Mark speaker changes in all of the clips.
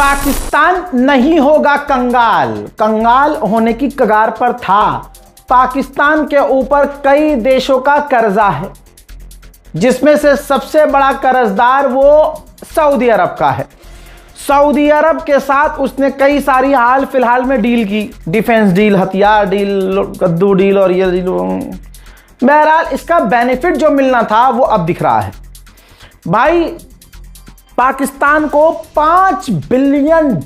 Speaker 1: पाकिस्तान नहीं होगा कंगाल, कंगाल होने की कगार पर था। पाकिस्तान के ऊपर कई देशों का कर्जा है, जिसमें से सबसे बड़ा कर्जदार वो सऊदी अरब का है। सऊदी अरब के साथ उसने कई सारी हाल फिलहाल में डील की, डिफेंस डील, हथियार डील, कद्दू डील और ये डील। बहरहाल इसका बेनिफिट जो मिलना था वो अब दिख रहा है। भाई पाकिस्तान को $5 बिलियन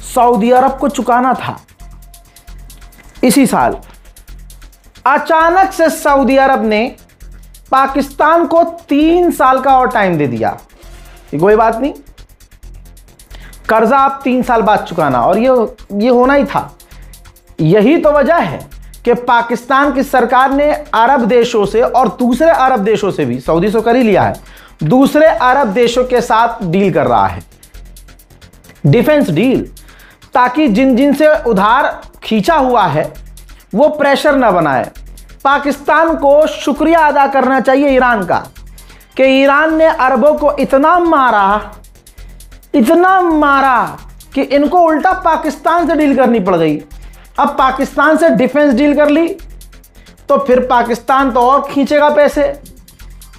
Speaker 1: सऊदी अरब को चुकाना था इसी साल। अचानक से सऊदी अरब ने पाकिस्तान को 3 साल का और टाइम दे दिया। कोई बात नहीं, कर्जा आप 3 साल बाद चुकाना, और ये होना ही था। यही तो वजह है कि पाकिस्तान की सरकार ने अरब देशों से और दूसरे अरब देशों से भी, सऊदी से कर ही लिया है, दूसरे अरब देशों के साथ डील कर रहा है, डिफेंस डील, ताकि जिन जिन से उधार खींचा हुआ है वो प्रेशर ना बनाए। पाकिस्तान को शुक्रिया अदा करना चाहिए ईरान का कि ईरान ने अरबों को इतना मारा कि इनको उल्टा पाकिस्तान से डील करनी पड़ गई। अब पाकिस्तान से डिफेंस डील कर ली तो फिर पाकिस्तान तो और खींचेगा पैसे,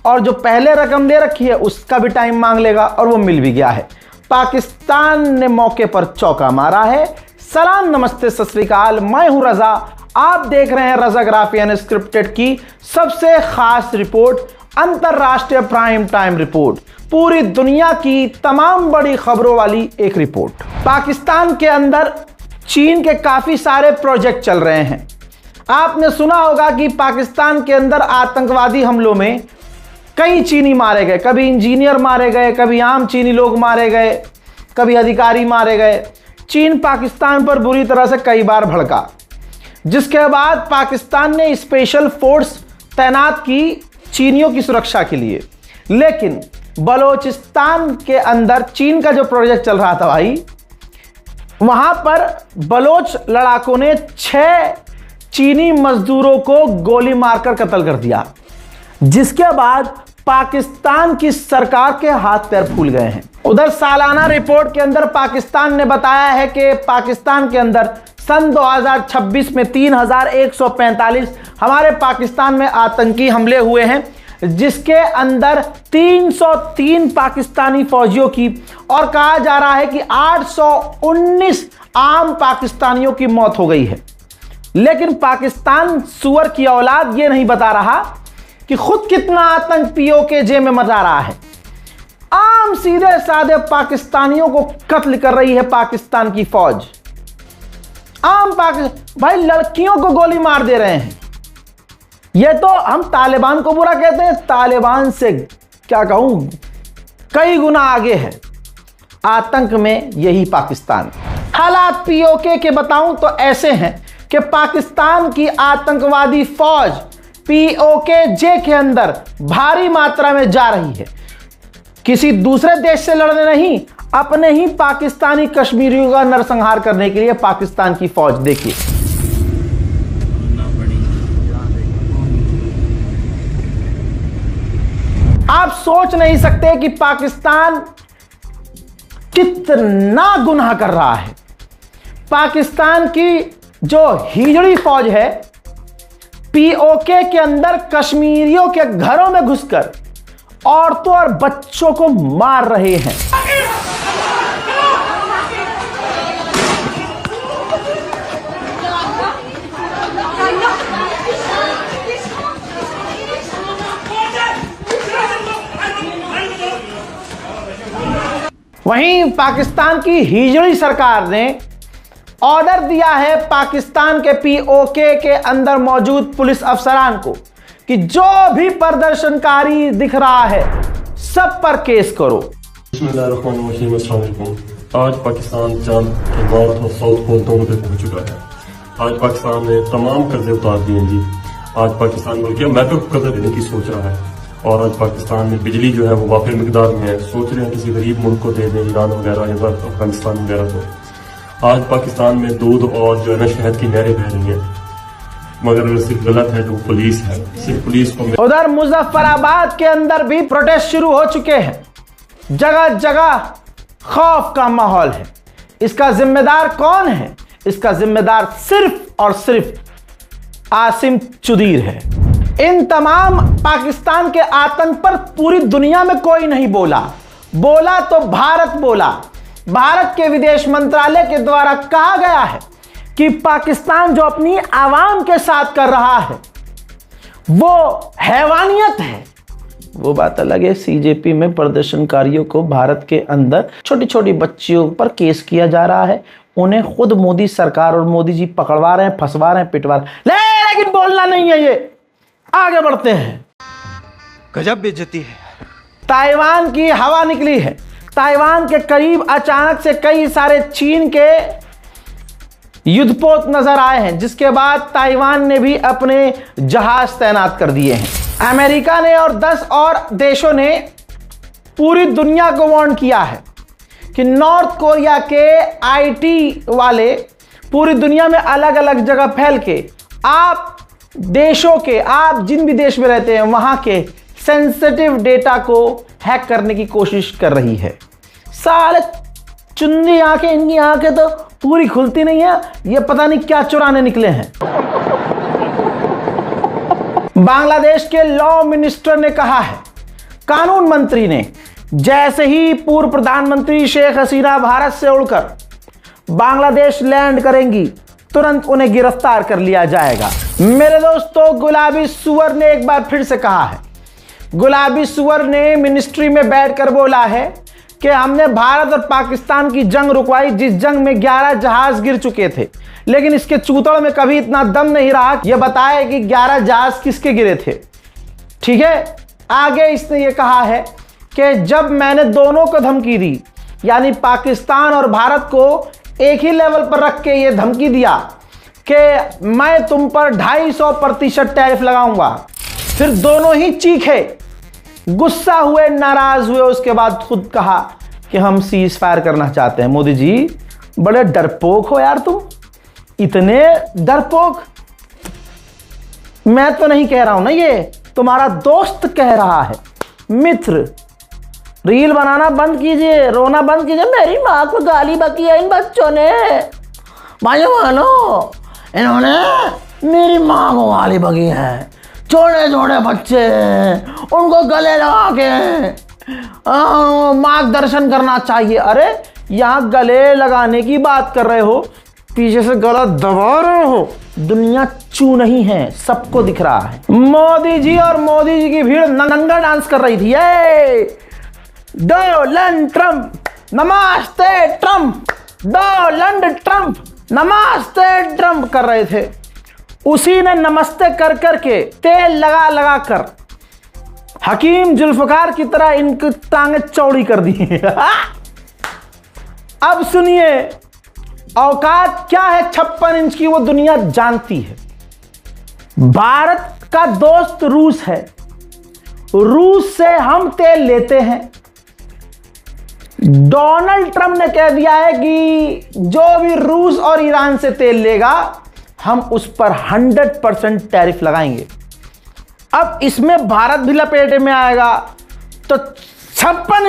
Speaker 1: और जो पहले रकम दे रखी है उसका भी टाइम मांग लेगा, और वो मिल भी गया है। पाकिस्तान ने मौके पर चौका मारा है। सलाम, नमस्ते, सत श्री अकाल। मैं हूं रजा, आप देख रहे हैं रजाग्राफी अनस्क्रिप्टेड की सबसे खास रिपोर्ट, अंतरराष्ट्रीय प्राइम टाइम रिपोर्ट, पूरी दुनिया की तमाम बड़ी खबरों वाली एक रिपोर्ट। पाकिस्तान के अंदर चीन के काफी सारे प्रोजेक्ट चल रहे हैं। आपने सुना होगा कि पाकिस्तान के अंदर आतंकवादी हमलों में कई चीनी मारे गए, कभी इंजीनियर मारे गए, कभी आम चीनी लोग मारे गए, कभी अधिकारी मारे गए। चीन पाकिस्तान पर बुरी तरह से कई बार भड़का, जिसके बाद पाकिस्तान ने स्पेशल फोर्स तैनात की चीनियों की सुरक्षा के लिए। लेकिन बलोचिस्तान के अंदर चीन का जो प्रोजेक्ट चल रहा था भाई, वहां पर बलोच लड़ाकों ने 6 चीनी मजदूरों को गोली मारकर कत्ल कर दिया, जिसके बाद पाकिस्तान की सरकार के हाथ पैर फूल गए हैं। उधर सालाना रिपोर्ट के अंदर पाकिस्तान ने बताया है कि पाकिस्तान के अंदर सन 2026 में 3145 हमारे पाकिस्तान में आतंकी हमले हुए हैं, जिसके अंदर 303 पाकिस्तानी फौजियों की, और कहा जा रहा है कि 819 आम पाकिस्तानियों की मौत हो गई है। लेकिन पाकिस्तान सुअर की औलाद ये नहीं बता रहा कि खुद कितना आतंक पीओके में मचा रहा है। आम सीधे साधे पाकिस्तानियों को कत्ल कर रही है पाकिस्तान की फौज। भाई लड़कियों को गोली मार दे रहे हैं। ये तो हम तालिबान को बुरा कहते हैं, तालिबान से क्या कहूं, कई गुना आगे है आतंक में यही पाकिस्तान। हालात पीओके के बताऊं तो ऐसे हैं कि पाकिस्तान की आतंकवादी फौज पीओके के अंदर भारी मात्रा में जा रही है। किसी दूसरे देश से लड़ने नहीं, अपने ही पाकिस्तानी कश्मीरियों का नरसंहार करने के लिए पाकिस्तान की फौज। देखिए, आप सोच नहीं सकते कि पाकिस्तान कितना गुनाह कर रहा है। पाकिस्तान की जो हिजड़ी फौज है, पीओके के अंदर कश्मीरियों के घरों में घुसकर औरतों और बच्चों को मार रहे हैं। वहीं पाकिस्तान की हिजड़ी सरकार ने ऑर्डर दिया है पाकिस्तान के पीओके के अंदर मौजूद पुलिस अफसरान को कि जो भी प्रदर्शनकारी दिख रहा है सब पर केस करो।
Speaker 2: आज पाकिस्तान चांद के नॉर्थ और साउथ पोल दोनों पे पहुंच चुका है। आज पाकिस्तान ने तमाम कर्जे उतार दिए जी। आज पाकिस्तान मुल्क मैक्रो कर्जा देने की सोच रहा है, और आज पाकिस्तान में बिजली जो है वो वाफिर मिकदार में है। सोच रहे हैं किसी गरीब मुल्क को दे दें, ईरान वगैरह या अफगानिस्तान वगैरह को। आज पाकिस्तान में दूध और जो है ना शहद की नहरें बह रही हैं, मगर सिर्फ गलत है जो पुलिस है, सिर्फ पुलिस को।
Speaker 1: उधर मुजफ्फराबाद के अंदर भी प्रोटेस्ट शुरू हो चुके हैं। जगह जगह खौफ का माहौल है। इसका जिम्मेदार कौन है? इसका जिम्मेदार सिर्फ और सिर्फ आसिम चुदीर है। इन तमाम पाकिस्तान के आतंक पर पूरी दुनिया में कोई नहीं बोला। बोला तो भारत बोला। भारत के विदेश मंत्रालय के द्वारा कहा गया है कि पाकिस्तान जो अपनी आवाम के साथ कर रहा है वो हैवानियत है। वो बात अलग है, सीजेपी में प्रदर्शनकारियों को भारत के अंदर छोटी छोटी बच्चियों पर केस किया जा रहा है। उन्हें खुद मोदी सरकार और मोदी जी पकड़वा रहे हैं, फंसवा रहे हैं, पिटवा रहे हैं। लेकिन बोलना नहीं है ये। आगे बढ़ते हैं।
Speaker 3: गजब बेइज्जती है।
Speaker 1: ताइवान की हवा निकली है। ताइवान के करीब अचानक से कई सारे चीन के युद्धपोत नजर आए हैं, जिसके बाद ताइवान ने भी अपने जहाज तैनात कर दिए हैं। अमेरिका ने और 10 और देशों ने पूरी दुनिया को वार्न किया है कि नॉर्थ कोरिया के आईटी वाले पूरी दुनिया में अलग अलग जगह फैल के आप जिन भी देश में रहते हैं वहां के सेंसिटिव डेटा को हैक करने की कोशिश कर रही है। साले चुंदी आंखें, इनकी आंखें तो पूरी खुलती नहीं है, ये पता नहीं क्या चुराने निकले हैं। बांग्लादेश के लॉ मिनिस्टर ने कहा है, कानून मंत्री ने, जैसे ही पूर्व प्रधानमंत्री शेख हसीना भारत से उड़कर बांग्लादेश लैंड करेंगी तुरंत उन्हें गिरफ्तार कर लिया जाएगा। मेरे दोस्तों, गुलाबी सुअर ने एक बार फिर से कहा है। गुलाबी सुअर ने मिनिस्ट्री में बैठकर बोला है कि हमने भारत और पाकिस्तान की जंग रुकवाई, जिस जंग में 11 जहाज गिर चुके थे, लेकिन इसके चूतड़ में कभी इतना दम नहीं रहा यह बताए कि 11 जहाज किसके गिरे थे। ठीक है, आगे इसने यह कहा है कि जब मैंने दोनों को धमकी दी, यानी पाकिस्तान और भारत को एक ही लेवल पर रख के यह धमकी दिया कि मैं तुम पर 250% टैरिफ लगाऊंगा, फिर दोनों ही चीखे, गुस्सा हुए, नाराज हुए। उसके बाद खुद कहा कि हम सीज फायर करना चाहते हैं। मोदी जी बड़े डरपोक हो यार, तुम इतने डरपोक। मैं तो नहीं कह रहा हूं ना, ये तुम्हारा दोस्त कह रहा है, मित्र। रील बनाना बंद कीजिए, रोना बंद कीजिए। मेरी माँ को गाली बकी है इन बच्चों ने। मानो इन्होंने मेरी माँ को गाली बकी है। छोटे छोटे बच्चे, उनको गले लगा के मार्गदर्शन करना चाहिए। अरे यहाँ गले लगाने की बात कर रहे हो, पीछे से गला दबा रहे हो। दुनिया चू नहीं है, सबको दिख रहा है। मोदी जी और मोदी जी की भीड़ नंगा डांस कर रही थी। डोनाल्ड ट्रंप नमस्ते ट्रंप, डोनाल्ड ट्रंप नमस्ते ट्रंप कर रहे थे। उसी ने नमस्ते कर करके, तेल लगा लगा कर हकीम जुल्फकार की तरह इनकी टांगें चौड़ी कर दी। अब सुनिए, औकात क्या है 56 इंच की, वो दुनिया जानती है। भारत का दोस्त रूस है। रूस से हम तेल लेते हैं। डोनाल्ड ट्रंप ने कह दिया है कि जो भी रूस और ईरान से तेल लेगा हम उस पर 100% टैरिफ लगाएंगे। अब इसमें भारत भी लपेटे में आएगा। तो 56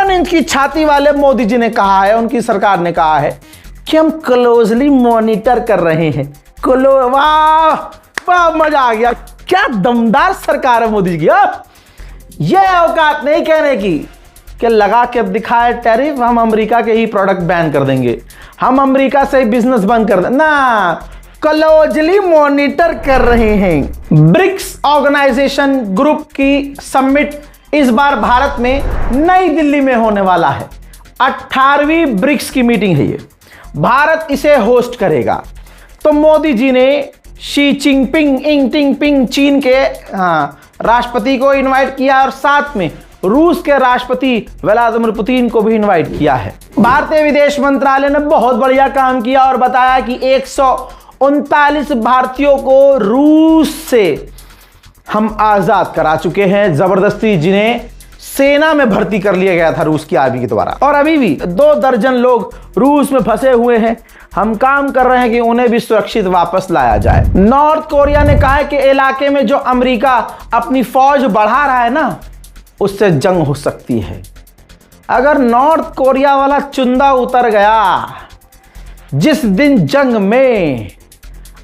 Speaker 1: इंच की छाती वाले मोदी जी ने कहा है, उनकी सरकार ने कहा है कि हम क्लोजली मॉनिटर कर रहे हैं। वाह वाह, मजा आ गया। क्या दमदार सरकार है मोदी जी की। ये औकात नहीं कहने की कि लगा के दिखाए टैरिफ, हम अमेरिका के ही प्रोडक्ट बैन कर देंगे, हम अमेरिका से बिजनेस बंद कर दें ना, क्लोजली मॉनिटर कर रहे हैं। ब्रिक्स ऑर्गेनाइजेशन ग्रुप की समिट इस बार भारत में नई दिल्ली में होने वाला है। 18वीं ब्रिक्स की मीटिंग है ये, भारत इसे होस्ट करेगा। तो मोदी जी ने शी जिनपिंग चीन के राष्ट्रपति को इनवाइट किया और साथ में रूस के राष्ट्रपति व्लादिमीर पुतिन को भी इनवाइट किया है। भारतीय विदेश मंत्रालय ने बहुत बढ़िया काम किया और बताया कि 139 भारतीयों को रूस से हम आजाद करा चुके हैं, जबरदस्ती, जिन्हें सेना में भर्ती कर लिया गया था रूस की आर्मी के द्वारा। और अभी भी 2 दर्जन लोग रूस में फंसे हुए हैं। हम काम कर रहे हैं कि उन्हें भी सुरक्षित वापस लाया जाए। नॉर्थ कोरिया ने कहा है कि इलाके में जो अमेरिका अपनी फौज बढ़ा रहा है ना, उससे जंग हो सकती है। अगर नॉर्थ कोरिया वाला चुंदा उतर गया, जिस दिन जंग में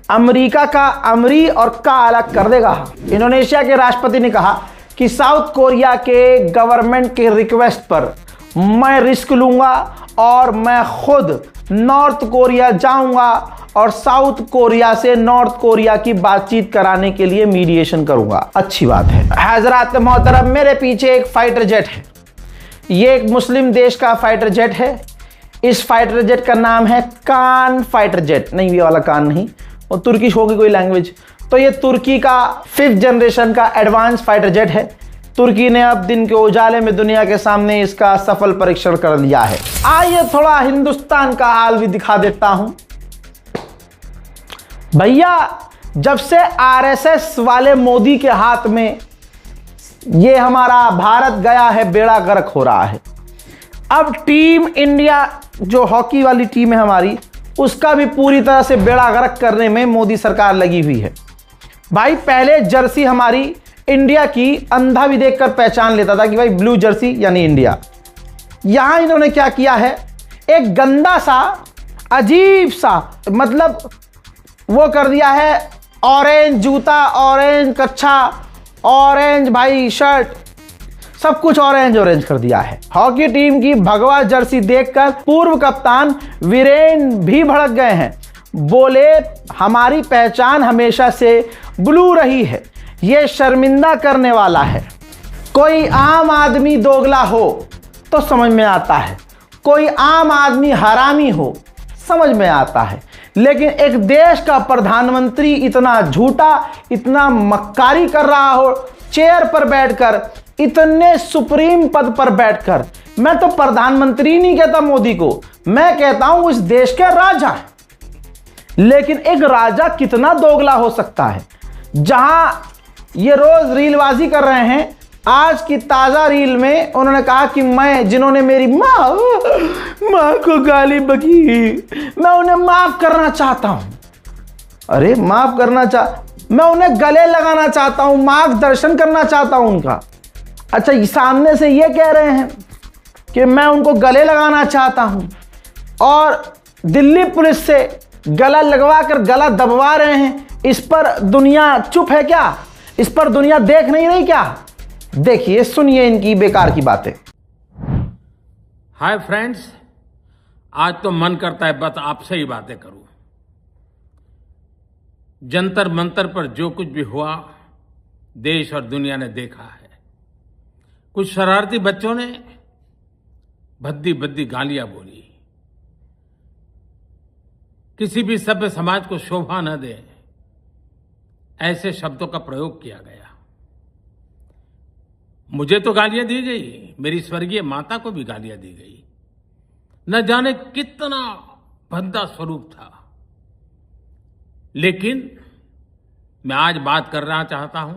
Speaker 1: अमेरिका का अमरी और का अलग कर देगा। इंडोनेशिया के राष्ट्रपति ने कहा कि साउथ कोरिया के गवर्नमेंट के रिक्वेस्ट पर मैं रिस्क लूंगा और मैं खुद नॉर्थ कोरिया जाऊंगा और साउथ कोरिया से नॉर्थ कोरिया की बातचीत कराने के लिए मीडिएशन करूंगा। अच्छी बात है। हजरात मोहतरम, मेरे पीछे एक फाइटर जेट है। ये एक मुस्लिम देश का फाइटर जेट है। इस फाइटर जेट का नाम है कान फाइटर जेट। नहीं, ये वाला कान नहीं, और तुर्किश होगी कोई लैंग्वेज। तो ये तुर्की का 5th जनरेशन का एडवांस फाइटर जेट है। तुर्की ने अब दिन के उजाले में दुनिया के सामने इसका सफल परीक्षण कर लिया है। आइए थोड़ा हिंदुस्तान का हाल भी दिखा देता हूं। भैया, जब से आरएसएस वाले मोदी के हाथ में ये हमारा भारत गया है, बेड़ा गर्क हो रहा है। अब टीम इंडिया जो हॉकी वाली टीम है हमारी, उसका भी पूरी तरह से बेड़ा गर्क करने में मोदी सरकार लगी हुई है। भाई, पहले जर्सी हमारी इंडिया की अंधा भी देखकर पहचान लेता था कि भाई ब्लू जर्सी यानी इंडिया। यहां इन्होंने क्या किया है, एक गंदा सा अजीब सा, मतलब वो कर दिया है, ऑरेंज जूता, ऑरेंज कच्छा, ऑरेंज भाई शर्ट, सब कुछ ऑरेंज ऑरेंज कर दिया है। हॉकी टीम की भगवा जर्सी देखकर पूर्व कप्तान वीरेन भी भड़क गए हैं। बोले, हमारी पहचान हमेशा से ब्लू रही है, यह शर्मिंदा करने वाला है। कोई आम आदमी दोगला हो तो समझ में आता है, कोई आम आदमी हरामी हो समझ में आता है, लेकिन एक देश का प्रधानमंत्री इतना झूठा, इतना मक्कारी कर रहा हो, चेयर पर बैठकर, इतने सुप्रीम पद पर बैठकर। मैं तो प्रधानमंत्री नहीं कहता मोदी को, मैं कहता हूं इस देश के राजा है। लेकिन एक राजा कितना दोगला हो सकता है। जहां ये रोज रीलबाजी कर रहे हैं, आज की ताजा रील में उन्होंने कहा कि मैं, जिन्होंने मेरी माँ को गाली बकी, मैं उन्हें माफ करना चाहता हूं। अरे माफ करना मैं उन्हें गले लगाना चाहता हूं, मार्गदर्शन करना चाहता हूं उनका। अच्छा, सामने से ये कह रहे हैं कि मैं उनको गले लगाना चाहता हूं, और दिल्ली पुलिस से गला लगवा कर गला दबवा रहे हैं। इस पर दुनिया चुप है क्या? इस पर दुनिया देख नहीं रही क्या? देखिए, सुनिए इनकी बेकार की बातें।
Speaker 4: हाय फ्रेंड्स, आज तो मन करता है बस आपसे ही बातें करूं। जंतर मंतर पर जो कुछ भी हुआ, देश और दुनिया ने देखा है। कुछ शरारती बच्चों ने भद्दी भद्दी गालियां बोली। किसी भी सभ्य समाज को शोभा न दे ऐसे शब्दों का प्रयोग किया गया। मुझे तो गालियां दी गई, मेरी स्वर्गीय माता को भी गालियां दी गई। न जाने कितना भद्दा स्वरूप था। लेकिन मैं आज बात करना चाहता हूं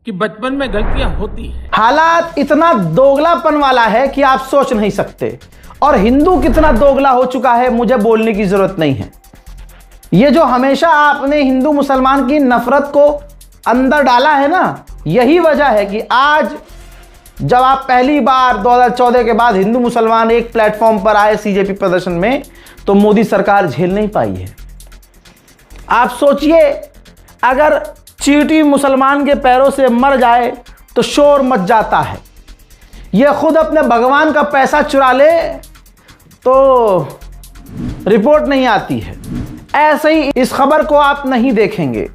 Speaker 4: कि बचपन में गलतियां होती हैं।
Speaker 1: हालात इतना दोगलापन वाला है कि आप सोच नहीं सकते। और हिंदू कितना दोगला हो चुका है, मुझे बोलने की जरूरत नहीं है। ये जो हमेशा आपने हिंदू मुसलमान की नफरत को अंदर डाला है ना, यही वजह है कि आज जब आप पहली बार 2014 के बाद हिंदू मुसलमान एक प्लेटफॉर्म पर आए सीजेपी प्रदर्शन में, तो मोदी सरकार झेल नहीं पाई है। आप सोचिए, अगर चींटी मुसलमान के पैरों से मर जाए तो शोर मच जाता है। यह खुद अपने भगवान का पैसा चुरा ले तो रिपोर्ट नहीं आती है। ऐसे ही इस खबर को आप नहीं देखेंगे।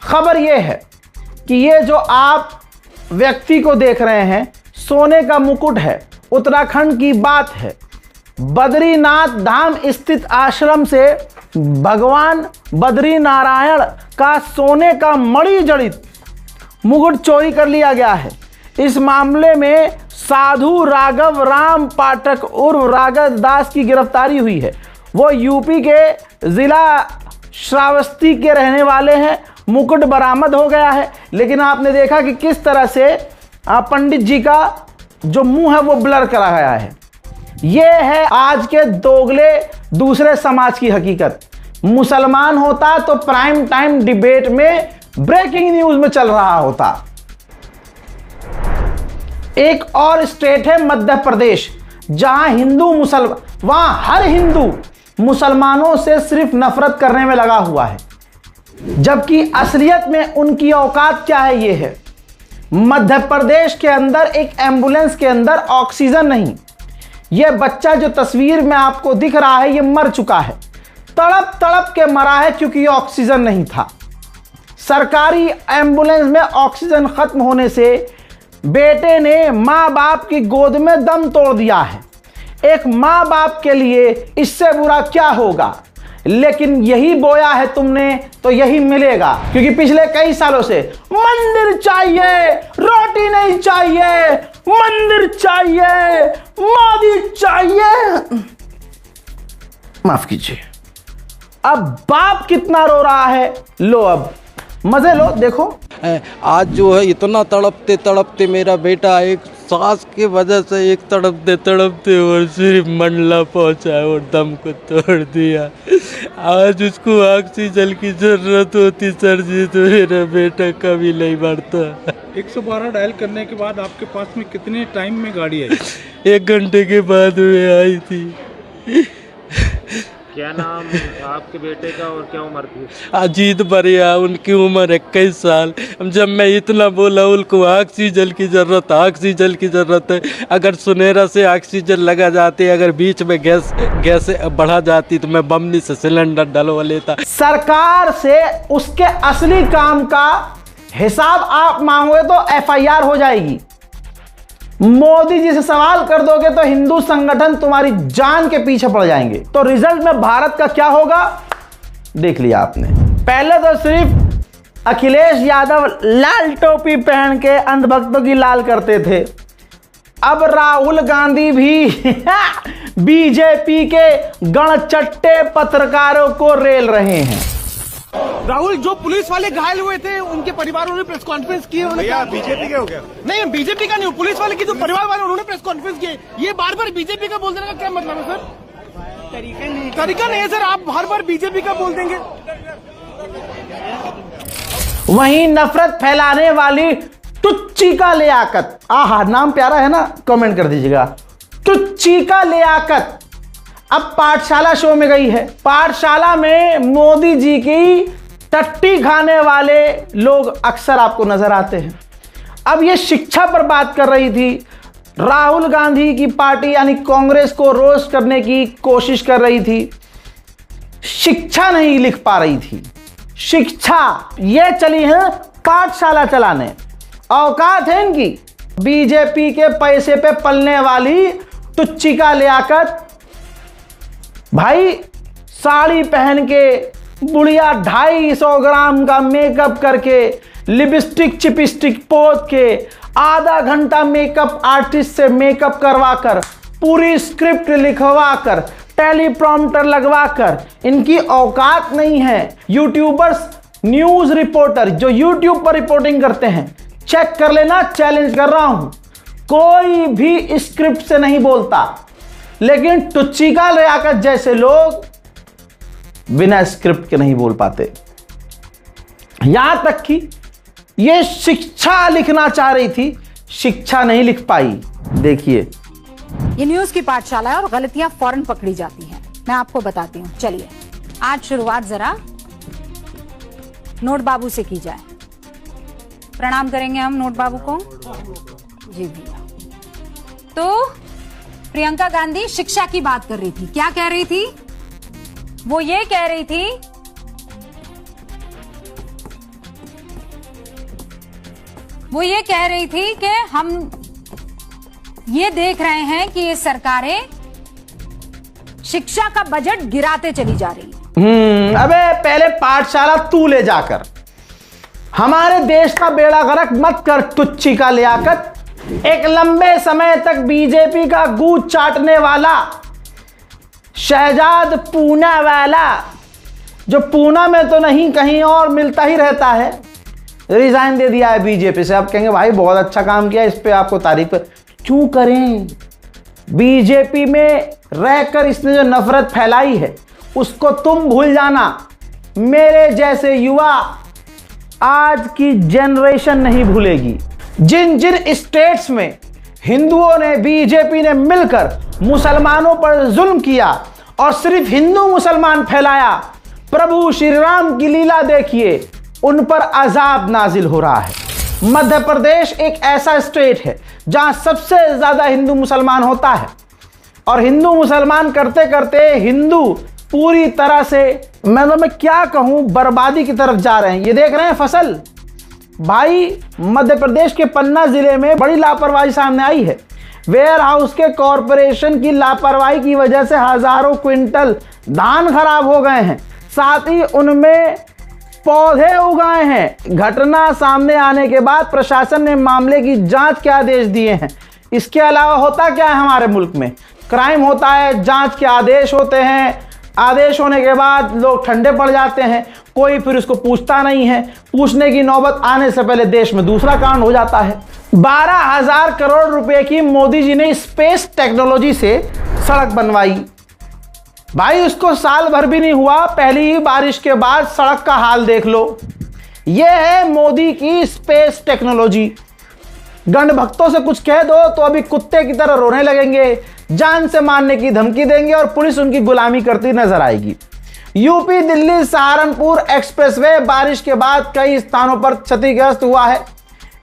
Speaker 1: खबर यह है कि ये जो आप व्यक्ति को देख रहे हैं, सोने का मुकुट है, उत्तराखंड की बात है। बद्रीनाथ धाम स्थित आश्रम से भगवान बद्री नारायण का सोने का मणि जड़ित मुकुट चोरी कर लिया गया है। इस मामले में साधु राघव राम पाठक उर्फ राघव दास की गिरफ्तारी हुई है। वो यूपी के जिला श्रावस्ती के रहने वाले हैं। मुकुट बरामद हो गया है, लेकिन आपने देखा कि किस तरह से पंडित जी का जो मुंह है वो ब्लर करा गया है। ये है आज के दोगले दूसरे समाज की हकीकत। मुसलमान होता तो प्राइम टाइम डिबेट में ब्रेकिंग न्यूज में चल रहा होता। एक और स्टेट है मध्य प्रदेश, जहां हिंदू मुसलमान, वहां हर हिंदू मुसलमानों से सिर्फ नफरत करने में लगा हुआ है, जबकि असलियत में उनकी औकात क्या है। ये है मध्य प्रदेश के अंदर एक एम्बुलेंस के अंदर ऑक्सीजन नहीं। यह बच्चा जो तस्वीर में आपको दिख रहा है, यह मर चुका है, तड़प तड़प के मरा है, क्योंकि यह ऑक्सीजन नहीं था। सरकारी एम्बुलेंस में ऑक्सीजन खत्म होने से बेटे ने माँ बाप की गोद में दम तोड़ दिया है। एक माँ बाप के लिए इससे बुरा क्या होगा, लेकिन यही बोया है तुमने तो यही मिलेगा, क्योंकि पिछले कई सालों से मंदिर चाहिए, रोटी नहीं चाहिए, मंदिर चाहिए, मोदी चाहिए। माफ कीजिए। अब बाप कितना रो रहा है, लो अब मजे लो, देखो।
Speaker 5: आज जो है इतना तड़पते तड़पते मेरा बेटा एक सांस की वजह से एक तड़पते तड़पते और सिर्फ मंडला पहुंचा और दम को तोड़ दिया। आज उसको ऑक्सीजन की जरूरत होती सर जी, तो मेरा बेटा कभी नहीं बढ़ता।
Speaker 6: 112 डायल करने के बाद आपके पास में कितने टाइम में गाड़ी आई?
Speaker 5: 1 घंटे के बाद में आई थी।
Speaker 7: क्या नाम आपके बेटे का और क्या उम्र थी?
Speaker 5: अजीत बरिया, उनकी उम्र 21 साल। जब मैं इतना बोला उनको ऑक्सीजन की ज़रूरत है, अगर सुनेरा से ऑक्सीजन लगा जाती, अगर बीच में गैस बढ़ा जाती तो मैं बमनी से सिलेंडर डलवा लेता।
Speaker 1: सरकार से उसके असली काम का हिसाब आप मांगोगे तो FIR हो जाएगी। मोदी जी से सवाल कर दोगे तो हिंदू संगठन तुम्हारी जान के पीछे पड़ जाएंगे। तो रिजल्ट में भारत का क्या होगा देख लिया आपने। पहले तो सिर्फ अखिलेश यादव लाल टोपी पहन के अंधभक्तों की लाल करते थे, अब राहुल गांधी भी बीजेपी के गणचट्टे पत्रकारों को रेल रहे हैं।
Speaker 8: राहुल, जो पुलिस वाले घायल हुए थे उनके परिवारों ने प्रेस कॉन्फ्रेंस की,
Speaker 6: बीजेपी के हो गया?
Speaker 8: नहीं, बीजेपी का नहीं, पुलिस वाले की जो परिवार वाले उन्होंने प्रेस कॉन्फ्रेंस की। ये बार बार बीजेपी का बोल देने का क्या मतलब है सर? तरीका नहीं है सर, आप हर बार बीजेपी का बोल देंगे।
Speaker 1: वहीं नफरत फैलाने वाली टुच्ची का लियाकत, आहा नाम प्यारा है ना, कमेंट कर दीजिएगा। टुच्ची का लियाकत अब पाठशाला शो में गई है। पाठशाला में मोदी जी की टट्टी खाने वाले लोग अक्सर आपको नजर आते हैं। अब ये शिक्षा पर बात कर रही थी। राहुल गांधी की पार्टी यानी कांग्रेस को रोस्ट करने की कोशिश कर रही थी, शिक्षा नहीं लिख पा रही थी। शिक्षा ये चली है पाठशाला चलाने, औकात है इनकी। बीजेपी के पैसे पे पलने वाली टुच्ची का लियाकत भाई, साड़ी पहन के बुढ़िया 250 ग्राम का मेकअप करके, लिपस्टिक चिपस्टिक पोत के, आधा घंटा मेकअप आर्टिस्ट से मेकअप करवाकर, पूरी स्क्रिप्ट लिखवाकर, टेलीप्रॉम्प्टर लगवाकर, इनकी औकात नहीं है। यूट्यूबर्स, न्यूज रिपोर्टर जो यूट्यूब पर रिपोर्टिंग करते हैं, चेक कर लेना, चैलेंज कर रहा हूं, कोई भी स्क्रिप्ट से नहीं बोलता, लेकिन टुच्ची का लियाकत जैसे लोग बिना स्क्रिप्ट के नहीं बोल पाते। यहां तक कि ये शिक्षा लिखना चाह रही थी, शिक्षा नहीं लिख पाई। देखिए,
Speaker 9: ये न्यूज की पाठशाला है और गलतियां फौरन पकड़ी जाती हैं। मैं आपको बताती हूँ। चलिए आज शुरुआत जरा नोट बाबू से की जाए। प्रणाम करेंगे हम नोट बाबू को। जी भैया। तो प्रियंका गांधी शिक्षा की बात कर रही थी। क्या कह रही थी? वो ये कह रही थी कि हम ये देख रहे हैं कि ये सरकारें शिक्षा का बजट गिराते चली जा रही है।
Speaker 1: अबे पहले पाठशाला तू ले जाकर हमारे देश का बेड़ा गर्क मत कर टुच्ची का लियाकत। एक लंबे समय तक बीजेपी का गूंज चाटने वाला शहजाद पूना वाला, जो पूना में तो नहीं कहीं और मिलता ही रहता है, रिजाइन दे दिया है बीजेपी से। अब कहेंगे भाई बहुत अच्छा काम किया, इस पे आपको तारीफ क्यों करें। बीजेपी में रहकर इसने जो नफरत फैलाई है उसको तुम भूल जाना। मेरे जैसे युवा, आज की जनरेशन नहीं भूलेगी। जिन जिन स्टेट्स में हिंदुओं ने, बीजेपी ने मिलकर मुसलमानों पर जुल्म किया और सिर्फ हिंदू मुसलमान फैलाया। प्रभु श्री राम की लीला देखिए, उन पर अजाब नाजिल हो रहा है। मध्य प्रदेश एक ऐसा स्टेट है जहां सबसे ज्यादा हिंदू मुसलमान होता है और हिंदू मुसलमान करते करते हिंदू पूरी तरह से, मैं क्या कहूं, बर्बादी की तरफ जा रहे हैं। ये देख रहे हैं फसल, भाई मध्य प्रदेश के पन्ना जिले में बड़ी लापरवाही सामने आई है। वेयर हाउस के कॉरपोरेशन की लापरवाही की वजह से हजारों क्विंटल धान खराब हो गए हैं, साथ ही उनमें पौधे उगाए हैं। घटना सामने आने के बाद प्रशासन ने मामले की जांच के आदेश दिए हैं। इसके अलावा होता क्या है हमारे मुल्क में, क्राइम होता है, जांच के आदेश होते हैं, आदेश होने के बाद लोग ठंडे पड़ जाते हैं, कोई फिर उसको पूछता नहीं है। पूछने की नौबत आने से पहले देश में दूसरा कांड हो जाता है। 12,000 करोड़ रुपए की मोदी जी ने स्पेस टेक्नोलॉजी से सड़क बनवाई। भाई उसको साल भर भी नहीं हुआ, पहली ही बारिश के बाद सड़क का हाल देख लो। यह है मोदी की स्पेस टेक्नोलॉजी। गंड भक्तों से कुछ कह दो तो अभी कुत्ते की तरह रोने लगेंगे, जान से मारने की धमकी देंगे और पुलिस उनकी गुलामी करती नजर आएगी। यूपी दिल्ली सहारनपुर एक्सप्रेसवे बारिश के बाद कई स्थानों पर क्षतिग्रस्त हुआ है।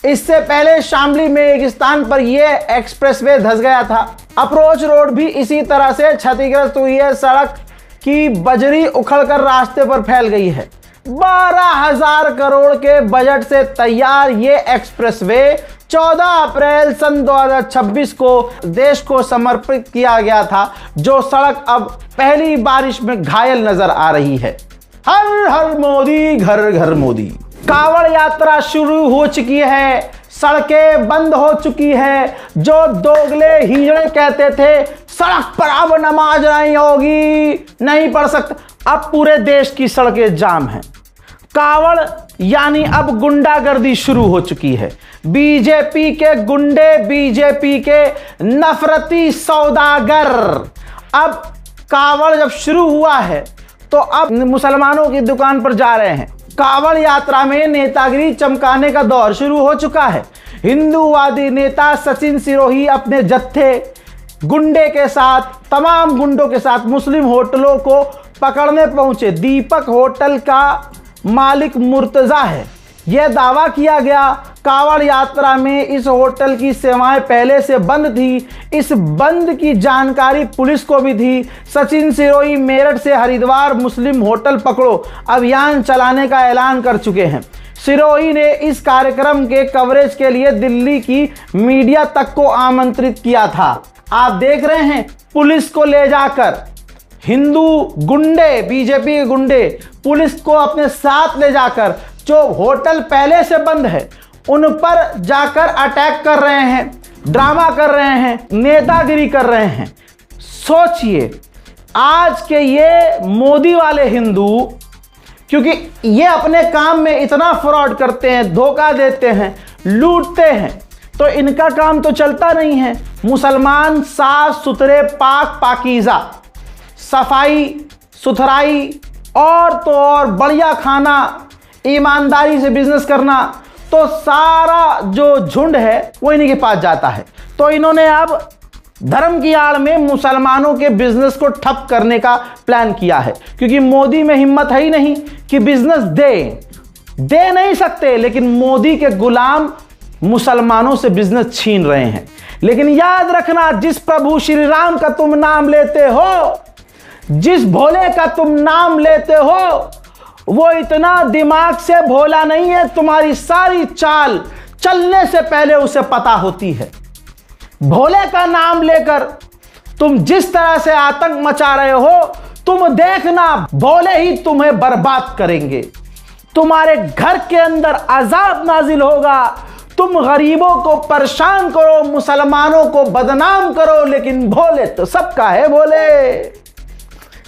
Speaker 1: इससे पहले शामली में एक स्थान पर यह एक्सप्रेसवे धंस गया था। अप्रोच रोड भी इसी तरह से क्षतिग्रस्त हुई है। सड़क की बजरी उखड़कर रास्ते पर फैल गई है। 12,000 करोड़ के बजट से तैयार ये एक्सप्रेसवे 14 अप्रैल सन 2026 को देश को समर्पित किया गया था, जो सड़क अब पहली बारिश में घायल नजर आ रही है। हर हर मोदी, घर घर मोदी। कांवड़ यात्रा शुरू हो चुकी है, सड़कें बंद हो चुकी है। जो दोगले हिजड़े कहते थे सड़क पर अब नमाज नहीं होगी, नहीं पढ़ सकते, अब पूरे देश की सड़कें जाम हैं। कांवड़ यानी अब गुंडागर्दी शुरू हो चुकी है। बीजेपी के गुंडे, बीजेपी के नफरती सौदागर। अब कांवड़ जब शुरू हुआ है तो अब मुसलमानों की दुकान पर जा रहे हैं। कांवड़ यात्रा में नेतागिरी चमकाने का दौर शुरू हो चुका है। हिंदूवादी नेता सचिन सिरोही अपने जत्थे गुंडे के साथ, तमाम गुंडों के साथ मुस्लिम होटलों को पकड़ने पहुंचे। दीपक होटल का मालिक मुर्तजा है। यह दावा किया गया कांवड़ यात्रा में इस होटल की सेवाएं पहले से बंद थी। इस बंद की जानकारी पुलिस को भी थी। सचिन सिरोही मेरठ से हरिद्वार मुस्लिम होटल पकड़ो अभियान चलाने का ऐलान कर चुके हैं। सिरोही ने इस कार्यक्रम के कवरेज के लिए दिल्ली की मीडिया तक को आमंत्रित किया था। आप देख रहे हैं, पुलिस को ले जाकर हिंदू गुंडे, बीजेपी के गुंडे पुलिस को अपने साथ ले जाकर जो होटल पहले से बंद है उन पर जाकर अटैक कर रहे हैं, ड्रामा कर रहे हैं, नेतागिरी कर रहे हैं। सोचिए, आज के ये मोदी वाले हिंदू, क्योंकि ये अपने काम में इतना फ्रॉड करते हैं, धोखा देते हैं, लूटते हैं, तो इनका काम तो चलता नहीं है। मुसलमान साफ सुथरे, पाक पाकीज़ा, सफाई सुथराई और तो और बढ़िया खाना, ईमानदारी से बिजनेस करना, तो सारा जो झुंड है वो इन्हीं के पास जाता है। तो इन्होंने अब धर्म की आड़ में मुसलमानों के बिजनेस को ठप करने का प्लान किया है, क्योंकि मोदी में हिम्मत है ही नहीं कि बिजनेस दे नहीं सकते, लेकिन मोदी के गुलाम मुसलमानों से बिजनेस छीन रहे हैं। लेकिन याद रखना, जिस प्रभु श्री राम का तुम नाम लेते हो, जिस भोले का तुम नाम लेते हो, वो इतना दिमाग से भोला नहीं है। तुम्हारी सारी चाल चलने से पहले उसे पता होती है। भोले का नाम लेकर तुम जिस तरह से आतंक मचा रहे हो, तुम देखना भोले ही तुम्हें बर्बाद करेंगे। तुम्हारे घर के अंदर अजाब नाजिल होगा। तुम गरीबों को परेशान करो, मुसलमानों को बदनाम करो, लेकिन भोले तो सबका है भोले।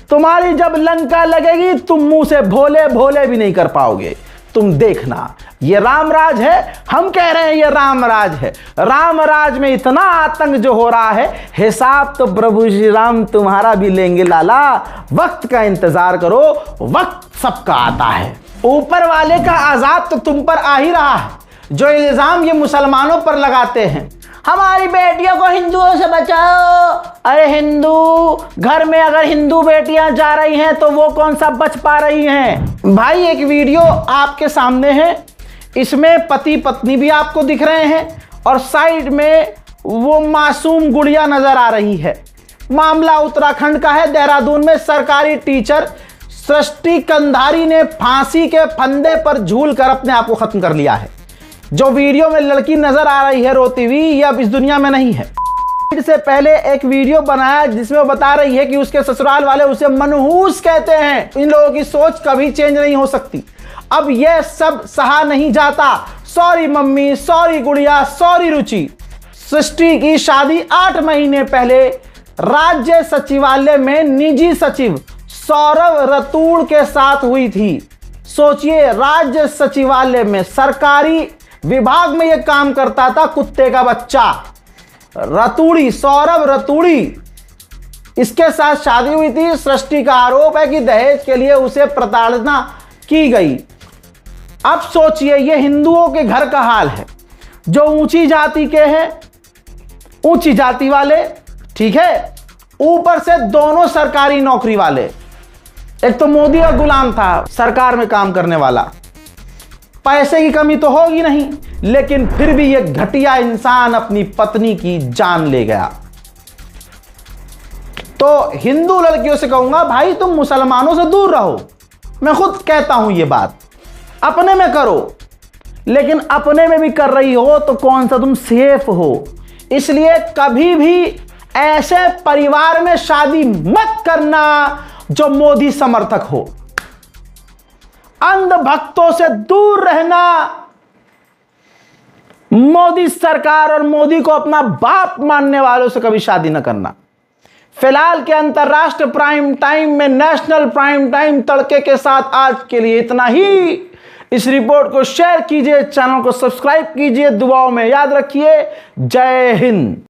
Speaker 1: तुम्हारी जब लंका लगेगी तुम मुंह से भोले भोले भी नहीं कर पाओगे। तुम देखना, ये रामराज है। हम कह रहे हैं ये रामराज है। रामराज में इतना आतंक जो हो रहा है, हिसाब तो प्रभु श्री राम तुम्हारा भी लेंगे लाला। वक्त का इंतजार करो, वक्त सबका आता है। ऊपर वाले का आजाद तो तुम पर आ ही रहा है। जो इल्जाम ये मुसलमानों पर लगाते हैं, हमारी बेटियों को हिंदुओं से बचाओ। अरे हिंदू घर में अगर हिंदू बेटियां जा रही हैं तो वो कौन सा बच पा रही हैं? भाई एक वीडियो आपके सामने है, इसमें पति पत्नी भी आपको दिख रहे हैं और साइड में वो मासूम गुड़िया नजर आ रही है। मामला उत्तराखंड का है। देहरादून में सरकारी टीचर सृष्टि कंधारी ने फांसी के फंदे पर झूलकर अपने आप को खत्म कर लिया है। जो वीडियो में लड़की नजर आ रही है रोती हुई, ये अब इस दुनिया में नहीं है। से पहले एक वीडियो बनाया जिसमें वो बता रही है कि उसके ससुराल वाले उसे मनहूस कहते हैं। इन लोगों की सोच कभी चेंज नहीं हो सकती। अब यह सब सहा नहीं जाता। सॉरी मम्मी, सॉरी गुड़िया, सॉरी रुचि। सृष्टि की शादी 8 महीने पहले राज्य सचिवालय में निजी सचिव सौरभ रतूड़ के साथ हुई थी। सोचिए, राज्य सचिवालय में सरकारी विभाग में यह काम करता था कुत्ते का बच्चा रतूड़ी, सौरभ रतूड़ी, इसके साथ शादी हुई थी। सृष्टि का आरोप है कि दहेज के लिए उसे प्रताड़ना की गई। अब सोचिए, यह हिंदुओं के घर का हाल है जो ऊंची जाति के हैं, ऊंची जाति वाले, ठीक है, ऊपर से दोनों सरकारी नौकरी वाले। एक तो मोदी का गुलाम था सरकार में काम करने वाला। पैसे की कमी तो होगी नहीं, लेकिन फिर भी यह घटिया इंसान अपनी पत्नी की जान ले गया। तो हिंदू लड़कियों से कहूंगा, भाई तुम मुसलमानों से दूर रहो। मैं खुद कहता हूं ये बात, अपने में करो, लेकिन अपने में भी कर रही हो तो कौन सा तुम सेफ हो। इसलिए कभी भी ऐसे परिवार में शादी मत करना जो मोदी समर्थक हो। अंधभक्तों से दूर रहना। मोदी सरकार और मोदी को अपना बाप मानने वालों से कभी शादी न करना। फिलहाल के अंतरराष्ट्रीय प्राइम टाइम में नेशनल प्राइम टाइम तड़के के साथ आज के लिए इतना ही। इस रिपोर्ट को शेयर कीजिए, चैनल को सब्सक्राइब कीजिए, दुआओं में याद रखिए। जय हिंद।